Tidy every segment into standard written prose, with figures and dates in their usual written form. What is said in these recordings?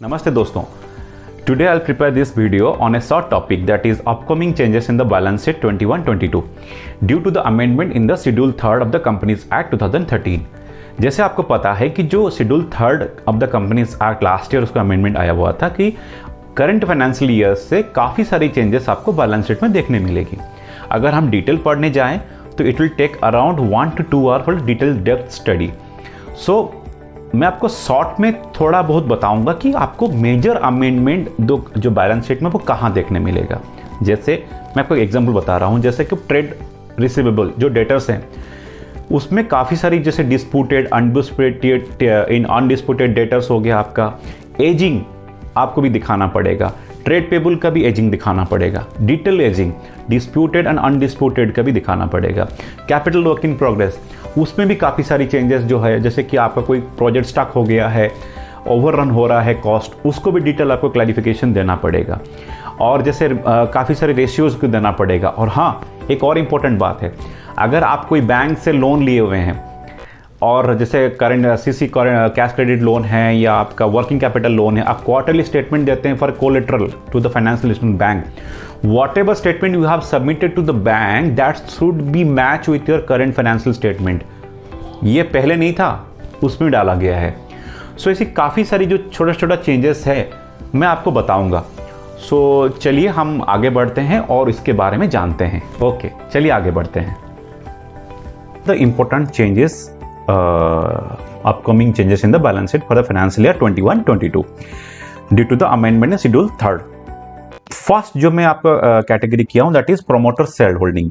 Namaste दोस्तों. Today I'll prepare this video on a short topic that is upcoming changes in the balance sheet 21-22 due to the amendment in the Schedule 3rd of the Companies Act 2013. जैसे आपको पता है कि जो Schedule 3rd of the Companies Act last year उसका amendment आया हुआ था कि करंट फाइनेंशियल ईयर से काफ़ी सारी चेंजेस आपको बैलेंस शीट में देखने मिलेगी. अगर हम डिटेल पढ़ने जाएं तो it will take around 1 to 2 hour for detail depth study. So मैं आपको शॉर्ट में थोड़ा बहुत बताऊंगा कि आपको मेजर अमेंडमेंट जो बैलेंस शीट में वो कहाँ देखने मिलेगा. जैसे मैं आपको एग्जांपल बता रहा हूँ, जैसे कि ट्रेड रिसीवेबल जो डेटर्स हैं उसमें काफ़ी सारी जैसे डिस्प्यूटेड अनडिस्प्यूटेड डेटर्स हो गया. आपका एजिंग आपको भी दिखाना पड़ेगा, ट्रेड पेबल का भी एजिंग दिखाना पड़ेगा, detail ageing disputed and undisputed का भी दिखाना पड़ेगा. कैपिटल वर्क इन प्रोग्रेस उसमें भी काफ़ी सारी चेंजेस जो है, जैसे कि आपका कोई प्रोजेक्ट स्टक हो गया है, ओवररन हो रहा है कॉस्ट, उसको भी डिटेल आपको क्लैरिफिकेशन देना पड़ेगा. और जैसे काफ़ी सारे रेशियोज़ को देना पड़ेगा. और हाँ, एक और इम्पोर्टेंट बात है, अगर आप कोई बैंक से लोन लिए हुए हैं और जैसे current CC cash credit loan है या आपका वर्किंग कैपिटल लोन है, आप क्वार्टरली स्टेटमेंट देते हैं for collateral to the financial institution bank. Whatever statement you have submitted to the bank, that should be match with your current financial statement. ये पहले नहीं था, उसमें डाला गया है. सो ऐसी काफ़ी सारी जो छोटा छोटा चेंजेस है मैं आपको बताऊंगा. सो चलिए हम आगे बढ़ते हैं और इसके बारे में जानते हैं. ओके, चलिए आगे बढ़ते हैं. The important changes, upcoming changes in the balance sheet for the financial year 21-22 due to the amendment in Schedule 3rd. First जो मैं आपका कैटेगरी किया हूं that is promoter share holding.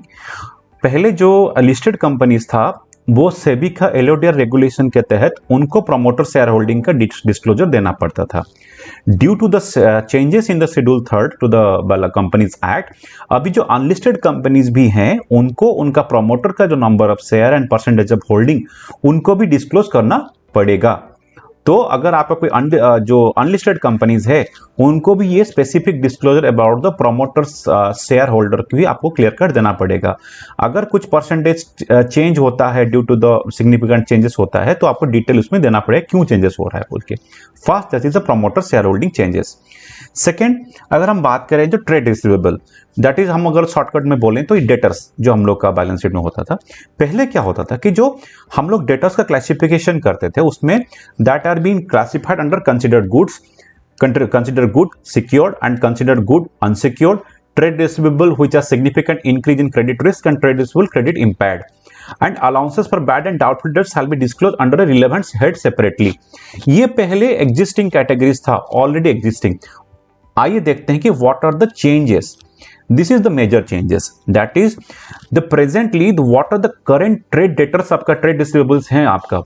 पहले जो लिस्टेड कंपनीज था वो सेबी का एलओडीआर रेगुलेशन के तहत उनको प्रोमोटर शेयर होल्डिंग का डिस्क्लोजर देना पड़ता था. Due to the changes in the schedule 3rd to the companies act, अभी जो अनलिस्टेड कंपनीज भी हैं उनको उनका प्रोमोटर का जो number of share and percentage of holding उनको भी डिस्क्लोज करना पड़ेगा. तो अगर आपका कोई जो अनलिस्टेड कंपनीज है उनको भी ये specific disclosure about the promoters share holder की भी आपको क्लियर कर देना पड़ेगा. अगर कुछ परसेंटेज चेंज होता है due to the significant changes होता है तो आपको डिटेल उसमें देना पड़ेगा क्यों चेंजेस हो रहा है बोल के. First that is the promoter share holding changes. Second, अगर हम बात करें जो ट्रेड रिसीवेबल, दैट इज हम अगर शॉर्टकट में बोलें तो डेटर्स जो हम लोग का बैलेंस शीट में होता था. पहले क्या होता था कि जो हम लोग डेटर्स का क्लासिफिकेशन करते थे उसमें that are been classified under considered goods, consider good secured and consider good unsecured, trade receivable which are significant increase in credit risk and trade receivable credit impaired, and allowances for bad and doubtful debts shall be disclosed under a relevant head separately. ये पहले existing categories था, already existing. आइए देखते हैं कि what are the changes. This is the major changes. That is the presently what are the current trade debtors आपका trade receivables हैं आपका,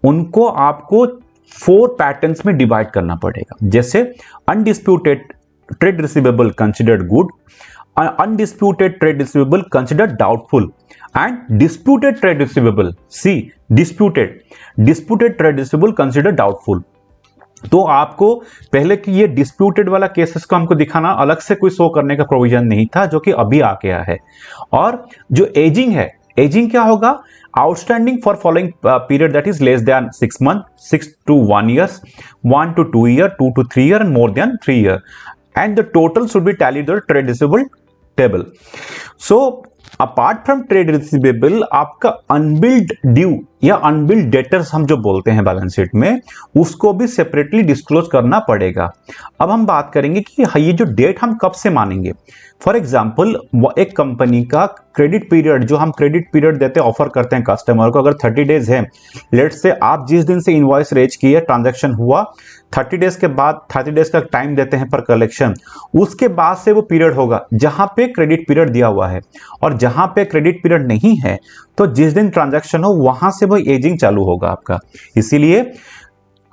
उनको आपको 4 पैटर्न्स में डिवाइड करना पड़ेगा. जैसे undisputed trade receivable considered good, undisputed trade receivable considered doubtful, and disputed trade receivable, see disputed trade receivable considered doubtful. तो आपको पहले कि ये डिस्प्यूटेड वाला केसेस को हमको दिखाना अलग से कोई शो करने का प्रोविजन नहीं था, जो कि अभी आ गया है. और जो एजिंग है, एजिंग क्या होगा, outstanding for following period that is less than 6 months, 6 to 1 year, 1 to 2 year, 2 to 3 year and more than 3 year, and the total should be tallied to the trade receivable table. So apart from trade receivable, आपका unbilled due या unbilled debtors हम जो बोलते हैं balance sheet में, उसको भी separately disclose करना पड़ेगा. अब हम बात करेंगे कि ये जो डेट हम कब से मानेंगे. फॉर एग्जाम्पल, एक कंपनी का क्रेडिट पीरियड जो हम क्रेडिट पीरियड देते हैं, ऑफर करते हैं कस्टमर को, अगर 30 डेज है, लेट से आप जिस दिन से इनवॉइस रेज किए, ट्रांजैक्शन हुआ, 30 डेज के बाद 30 डेज का टाइम देते हैं पर कलेक्शन, उसके बाद से वो पीरियड होगा जहां पे क्रेडिट पीरियड दिया हुआ है. और जहां पे क्रेडिट पीरियड नहीं है तो जिस दिन ट्रांजैक्शन हो वहां से वो एजिंग चालू होगा आपका. इसीलिए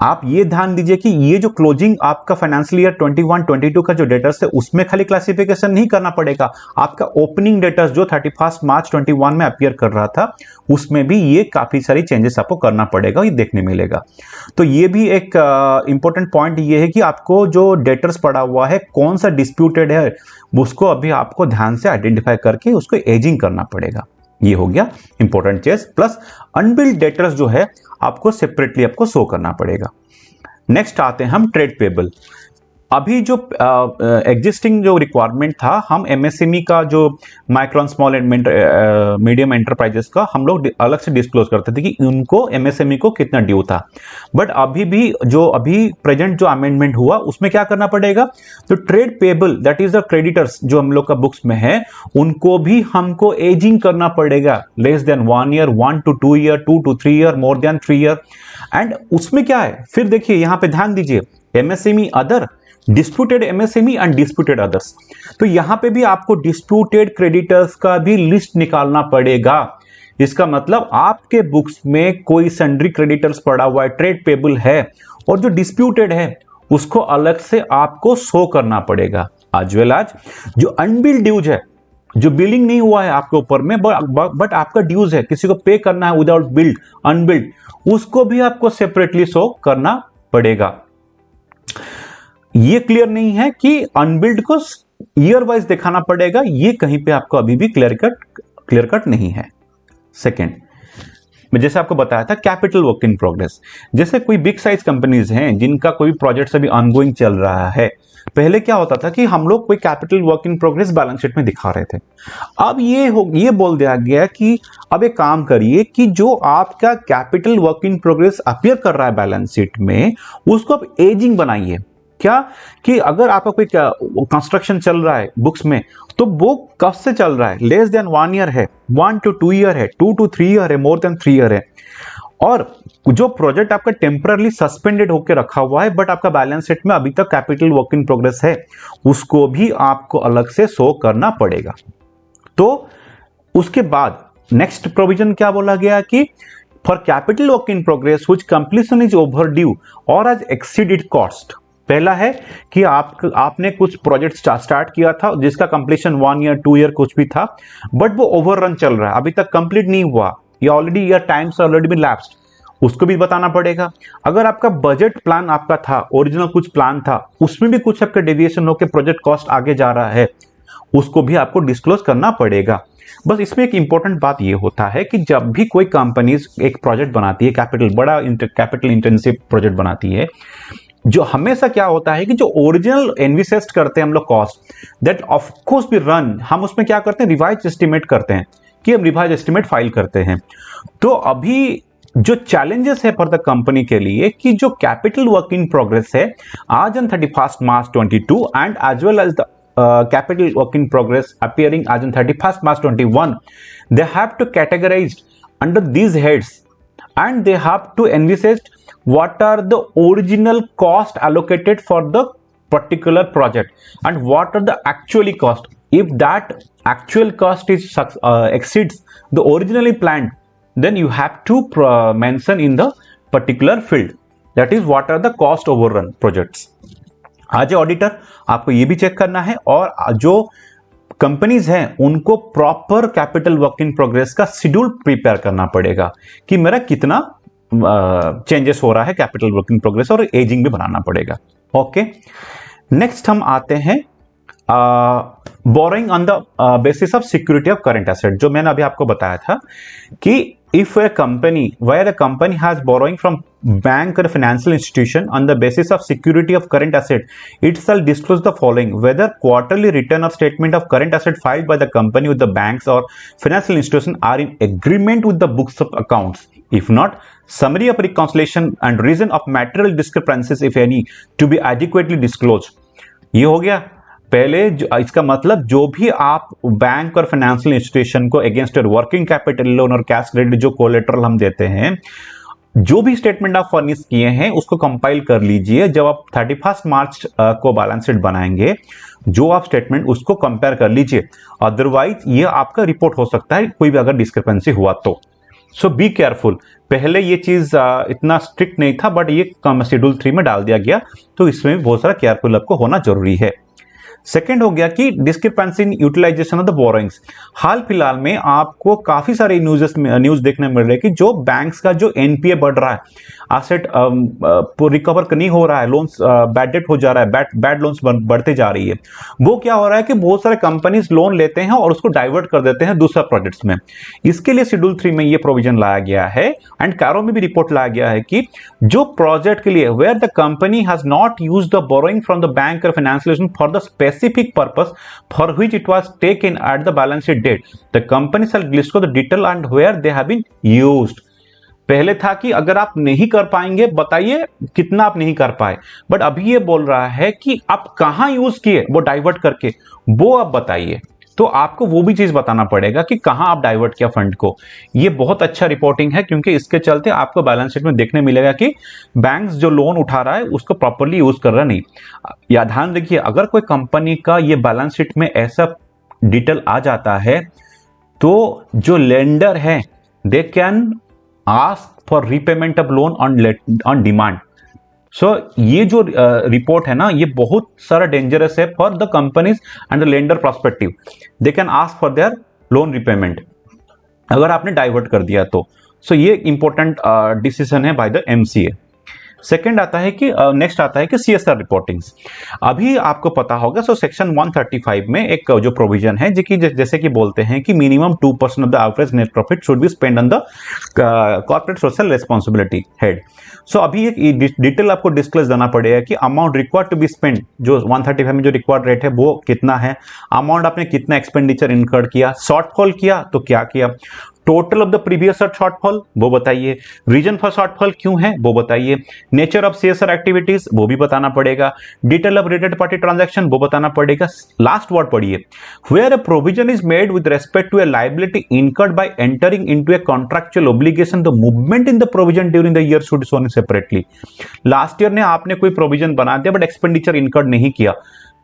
आप ये ध्यान दीजिए कि ये जो क्लोजिंग आपका फाइनेंशियल ईयर 21-22 का जो डेटर्स है उसमें खाली क्लासिफिकेशन नहीं करना पड़ेगा, आपका ओपनिंग डेटर्स जो 31 मार्च 21 में अपीयर कर रहा था उसमें भी ये काफी सारी चेंजेस आपको करना पड़ेगा, ये देखने मिलेगा. तो ये भी एक इंपॉर्टेंट पॉइंट ये है कि आपको जो डेटर्स पड़ा हुआ है कौन सा डिस्प्यूटेड है उसको अभी आपको ध्यान से आइडेंटिफाई करके उसको एजिंग करना पड़ेगा. ये हो गया इंपॉर्टेंट चीज. प्लस अनबिल्ड डेटर्स जो है आपको सेपरेटली आपको शो करना पड़ेगा. नेक्स्ट आते हैं हम ट्रेड पेबल। अभी जो एग्जिस्टिंग जो रिक्वायरमेंट था, हम एमएसएमई का जो micro and small and medium enterprises का हम लोग अलग से डिस्क्लोज करते थे कि उनको एमएसएमई को कितना ड्यू था। बट अभी भी जो अभी प्रेजेंट जो अमेंडमेंट हुआ उसमें क्या करना पड़ेगा, तो trade payable that is the creditors जो हम लोग का बुक्स में है, उनको भी हमको एजिंग करना पड़ेगा less than 1 year, 1 to 2 year, 2 to 3 year, more than 3 year. And उसमें क्या है, फिर देखिए यहां पे ध्यान दीजिए, MSME other, disputed MSME and disputed others. तो यहां पे भी आपको डिस्प्यूटेड क्रेडिटर्स का भी लिस्ट निकालना पड़ेगा। इसका मतलब आपके बुक्स में कोई सन्ड्री क्रेडिटर्स पड़ा हुआ है, ट्रेड पेबल है, और जो डिस्प्यूटेड है उसको अलग से आपको शो करना पड़ेगा। आज वेल आज जो अनबिल्ड ड्यूज है, जो बिलिंग नहीं हुआ है आपके ऊपर में, बट आपका ड्यूज है, किसी को पे करना है विदाउट बिल्ड, अनबिल्ड, उसको भी आपको सेपरेटली शो करना पड़ेगा। ये क्लियर नहीं है कि अनबिल्ड को ईयर वाइज दिखाना पड़ेगा, ये कहीं पे आपको अभी भी क्लियर कट नहीं है। सेकेंड, मैं जैसे आपको बताया था कैपिटल वर्क इन प्रोग्रेस, जैसे कोई बिग साइज कंपनीज हैं जिनका कोई प्रोजेक्ट अभी ऑनगोइंग चल रहा है, पहले क्या होता था कि हम लोग कोई capital work in progress balance sheet में दिखा रहे थे। अब ये बोल दिया गया कि अब एक काम करिए कि जो आपका capital work in progress appear कर रहा है बैलेंस शीट में, उसको आप एजिंग बनाइए। क्या कि अगर आपका कोई कंस्ट्रक्शन चल रहा है बुक्स में, तो वो कब से चल रहा है, लेस देन 1 ईयर है, 1 to 2 ईयर है, 2 to 3 ईयर है, मोर देन 3 ईयर है। और जो प्रोजेक्ट आपका टेम्पररी सस्पेंडेड होकर रखा हुआ है बट आपका बैलेंस शीट में अभी तक कैपिटल वर्क इन प्रोग्रेस है, उसको भी आपको अलग से शो करना पड़ेगा। तो उसके बाद नेक्स्ट प्रोविजन क्या बोला गया कि for capital work in progress which completion is over due और हैज एक्सीडेड कॉस्ट। पहला है कि आपने कुछ प्रोजेक्ट स्टार्ट किया था जिसका कंप्लीशन 1 ईयर 2 ईयर कुछ भी था, बट वो ओवररन चल रहा है, अभी तक कंप्लीट नहीं हुआ, या already year times already been lapsed, उसको भी बताना पड़ेगा। अगर आपका बजट प्लान आपका था, ओरिजिनल कुछ प्लान था, उसमें भी कुछ आपका डेविएशन होकर प्रोजेक्ट कॉस्ट आगे जा रहा है, उसको भी आपको डिस्क्लोज करना पड़ेगा। बस इसमें एक इंपॉर्टेंट बात ये होता है कि जब भी कोई कंपनी एक प्रोजेक्ट बनाती है, कैपिटल इंटेंसिव प्रोजेक्ट बनाती है, जो हमेशा क्या होता है कि जो ओरिजिनल एनविसेस्ट करते हैं हम लोग कॉस्ट, दैट ऑफ कोर्स भी रन, हम उसमें क्या करते हैं, रिवाइज एस्टिमेट करते हैं, कि हम रिवाइज एस्टिमेट फाइल करते हैं। तो अभी जो चैलेंजेस है फॉर द कंपनी के लिए कि जो कैपिटल वर्क इन प्रोग्रेस है आज on 31 March 22 and as well as the capital work in progress appearing as on 31st March 21, they have to categorize under these heads and they have to envisage what are the original cost allocated for the particular project and what are the actually cost. If that actual cost is exceeds the originally planned, then you have to mention in the particular field, that is what are the cost overrun projects. आज auditor आपको ये भी check करना है और जो companies हैं उनको proper capital work in progress का शेड्यूल प्रिपेयर करना पड़ेगा कि मेरा कितना चेंजेस हो रहा है कैपिटल वर्क इन प्रोग्रेस, और एजिंग भी बनाना पड़ेगा। ओके, नेक्स्ट हम आते हैं borrowing on the basis of security of current asset. जो मैंने अभी आपको बताया था कि if a company where a company has borrowing from bank or financial institution on the basis of security of current asset, it shall disclose the following: whether quarterly return of statement of current asset filed by the company with the banks or financial institution are in agreement with the books of accounts. If not, summary of reconciliation and reason of material discrepancies if any to be adequately disclosed. ये हो गया पहले। इसका मतलब जो भी आप bank और फाइनेंशियल इंस्टीट्यूशन को अगेंस्ट वर्किंग कैपिटल लोन और कैश क्रेडिट जो कोलेटरल हम देते हैं, जो भी स्टेटमेंट आप फर्निश किए हैं उसको कंपाइल कर लीजिए। जब आप 31 मार्च को बैलेंस शीट बनाएंगे, जो आप स्टेटमेंट उसको कंपेयर कर लीजिए, अदरवाइज ये आपका रिपोर्ट हो सकता है कोई भी अगर डिस्क्रिपेंसी हुआ तो। सो बी केयरफुल। पहले ये चीज इतना स्ट्रिक्ट नहीं था, बट ये शेड्यूल 3 में डाल दिया गया, तो इसमें भी बहुत सारा केयरफुल आपको होना जरूरी है। सेकेंड हो गया कि discrepancy in utilization of the borrowings. हाल फिलहाल में आपको काफी सारे न्यूज देखने मिल रहे हैं कि जो बैंक्स का जो एनपीए बढ़ रहा है, एसेट रिकवर नहीं हो रहा है, लोन्स बैड डेट हो जा रहा है, बैड लोन्स बढ़ते जा रही है। वो क्या हो रहा है कि बहुत सारे कंपनीज लोन लेते हैं और उसको डाइवर्ट कर देते हैं दूसरा प्रोजेक्ट्स में। इसके लिए शेड्यूल 3 में ये प्रोविजन लाया गया है एंड कैरो में भी रिपोर्ट लाया गया है कि जो प्रोजेक्ट के लिए where the company has not used the borrowing from the bank और financial institution for the specific purpose for which it was taken at the balance sheet date, the company shall list the detail and where they have been used. पहले था कि अगर आप नहीं कर पाएंगे बताइए कितना आप नहीं कर पाए, बट अभी ये बोल रहा है कि आप कहां यूज किए वो डाइवर्ट करके, वो आप बताइए। तो आपको वो भी चीज बताना पड़ेगा कि कहां आप डाइवर्ट किया फंड को। ये बहुत अच्छा रिपोर्टिंग है क्योंकि इसके चलते आपको बैलेंस शीट में देखने मिलेगा कि बैंक्स जो लोन उठा रहा है उसको प्रॉपरली यूज कर रहा नहीं। या ध्यान रखिए, अगर कोई कंपनी का ये बैलेंस शीट में ऐसा डिटेल आ जाता है तो जो लेंडर है they can ask for repayment of loan on demand. So ये जो रिपोर्ट है ना, ये बहुत सारा डेंजरस है for the companies and the lender prospective. They can ask for their loan repayment अगर आपने डाइवर्ट कर दिया तो। सो ये इंपॉर्टेंट डिसीजन है बाय द एमसीए। सेकेंड आता है कि नेक्स्ट आता है कि सीएसआर रिपोर्टिंग्स। अभी आपको पता होगा, सो सेक्शन 135 में एक जो प्रोविजन है जैसे कि बोलते हैं कि minimum 2% of the average net profit should be spend on the corporate social responsibility head. So अभी एक डिटेल आपको डिस्क्लोज देना पड़ेगा कि amount required to be spend, जो 135 में जो रिक्वायर्ड रेट है वो कितना है, अमाउंट आपने कितना एक्सपेंडिचर इनकर्ड किया, शॉर्टफॉल किया तो क्या किया, total of the previous shortfall वो बताइए, रीजन फॉर शॉर्टफॉल क्यों है वो बताइए, नेचर ऑफ सीएसआर एक्टिविटीज वो भी बताना पड़ेगा, detail of related party transaction वो बताना पड़ेगा। लास्ट वर्ड पढ़िए, where a provision is made with respect to a liability incurred by entering into a contractual obligation, the movement in the provision during the year should shown separately. Last year ने आपने कोई provision बना दिया but expenditure incurred नहीं किया,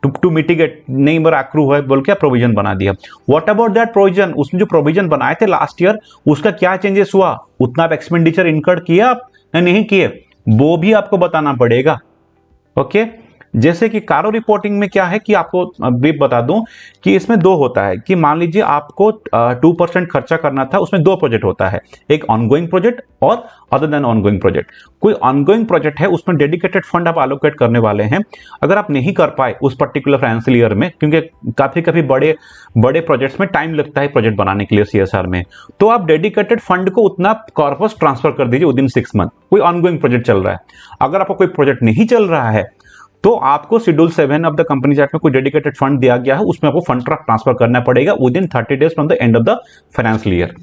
to mitigate नहीं बार accrue है बोल के प्रोविजन बना दिया। व्हाट अबाउट दैट प्रोविजन, उसमें जो प्रोविजन बनाए थे लास्ट ईयर उसका क्या चेंजेस हुआ, उतना आप एक्सपेंडिचर इनकर्ड किया आप या नहीं किए, वो भी आपको बताना पड़ेगा। ओके, जैसे कि कारो रिपोर्टिंग में क्या है कि आपको ब्रीफ बता दूं कि इसमें दो होता है कि मान लीजिए आपको 2% खर्चा करना था, उसमें दो प्रोजेक्ट होता है, एक ऑनगोइंग प्रोजेक्ट और अदर देन ऑनगोइंग प्रोजेक्ट। कोई ऑनगोइंग प्रोजेक्ट है उसमें डेडिकेटेड फंड आप एलोकेट करने वाले हैं, अगर आप नहीं कर पाए उस पर्टिकुलर फाइनेंशियल ईयर में, क्योंकि काफी बड़े प्रोजेक्ट्स में टाइम लगता है प्रोजेक्ट बनाने के लिए सीएसआर में, तो आप डेडिकेटेड फंड को उतना कॉर्पस ट्रांसफर कर दीजिए विदिन 6 मंथ। कोई ऑनगोइंग प्रोजेक्ट चल रहा है, अगर आपका कोई प्रोजेक्ट नहीं चल रहा है तो आपको schedule 7 of the companies act में कोई डेडिकेटेड फंड दिया गया है, उसमें आपको फंड ट्रांसफर करना पड़ेगा within 30 days from the end of the financial year.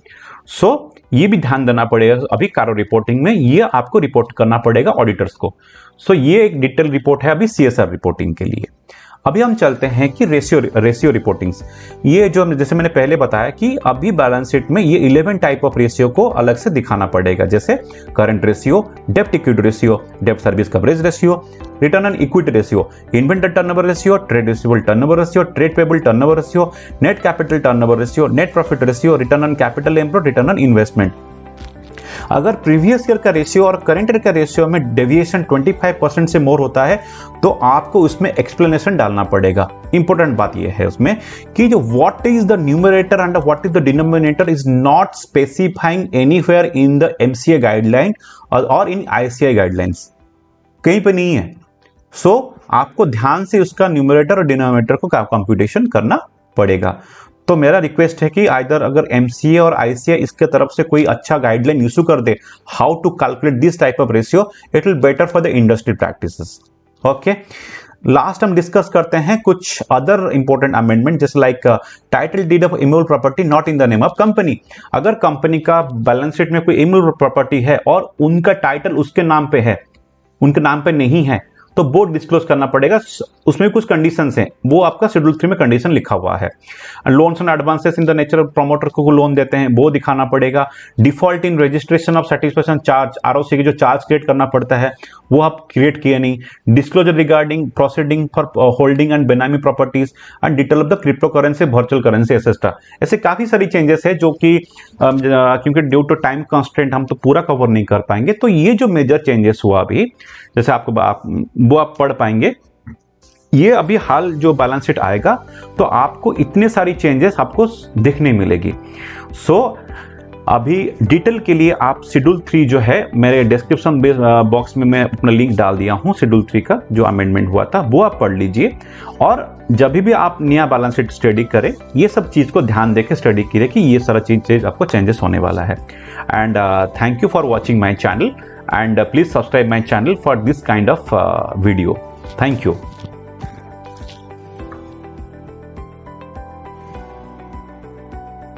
So ये भी ध्यान देना पड़ेगा, अभी कारो रिपोर्टिंग में ये आपको रिपोर्ट करना पड़ेगा ऑडिटर्स को। सो ये एक डिटेल रिपोर्ट है अभी सीएसआर रिपोर्टिंग के लिए। अभी हम चलते हैं कि रेशियो रिपोर्टिंग्स। ये जो जैसे मैंने पहले बताया कि अभी बैलेंस शीट में ये 11 टाइप ऑफ रेशियो को अलग से दिखाना पड़ेगा, जैसे करंट रेशियो, डेब्ट इक्विटी रेशियो, डेब्ट service coverage ratio, return on equity ratio, inventory turnover ratio, trade receivable turnover ratio, trade payable turnover ratio, net capital turnover ratio, net profit ratio, return on capital employed, return on investment. अगर previous year का ratio और current year का ratio में deviation 25% से मोर होता है तो आपको उसमें एक्सप्लेनेशन डालना पड़ेगा। इंपॉर्टेंट बात यह है उसमें कि जो what is the numerator and what is the denominator is not specifying anywhere in the MCA guideline और इन आईसीआई गाइडलाइंस, कहीं पे नहीं है। सो आपको ध्यान से उसका न्यूमरेटर और डिनोमिनेटर को कंप्यूटेशन करना पड़ेगा। तो मेरा रिक्वेस्ट है कि आइदर अगर एमसीए और आईसीआई इसके तरफ से कोई अच्छा गाइडलाइन इशू कर दे how to calculate this type of ratio, it will better for the industry practices. Okay, last हम डिस्कस करते हैं कुछ अदर इंपॉर्टेंट अमेंडमेंट, जैसे like title deed of immovable property not in the name of company. अगर company का balance sheet में कोई immovable property है और उनका टाइटल उसके नाम पे है, उनके नाम पे नहीं है, तो बोर्ड डिस्क्लोज करना पड़ेगा। उसमें कुछ कंडीशंस हैं, वो आपका शेड्यूल 3 में कंडीशन लिखा हुआ है। Loans and advances in the nature of promoter को लोन देते हैं वो दिखाना पड़ेगा। Default in registration of satisfaction charge, ROC के जो चार्ज क्रिएट करना पड़ता है वो आप क्रिएट किए नहीं। Disclosure regarding proceeding for holding and benami properties and detail of the crypto currency, virtual currency etcetera. ऐसे काफी सारी चेंजेस है जो कि क्योंकि ड्यू टू टाइम कंस्ट्रेंट हम तो पूरा कवर नहीं कर पाएंगे। तो ये जो मेजर चेंजेस हुआ अभी, जैसे आप पढ़ पाएंगे ये अभी हाल जो बैलेंस शीट आएगा तो आपको इतने सारी चेंजेस आपको देखने मिलेगी। सो अभी डिटेल के लिए आप शेड्यूल 3 जो है मेरे डिस्क्रिप्शन बॉक्स में मैं अपना लिंक डाल दिया हूं, शेड्यूल 3 का जो अमेंडमेंट हुआ था वो आप पढ़ लीजिए। और जब भी आप नया बैलेंस शीट स्टडी करें ये सब चीज़ को ध्यान देकर स्टडी कीजिए कि ये सारा चीज़ आपको चेंजेस होने वाला है। And thank you for watching my channel, and please subscribe my channel for this kind of video. Thank you.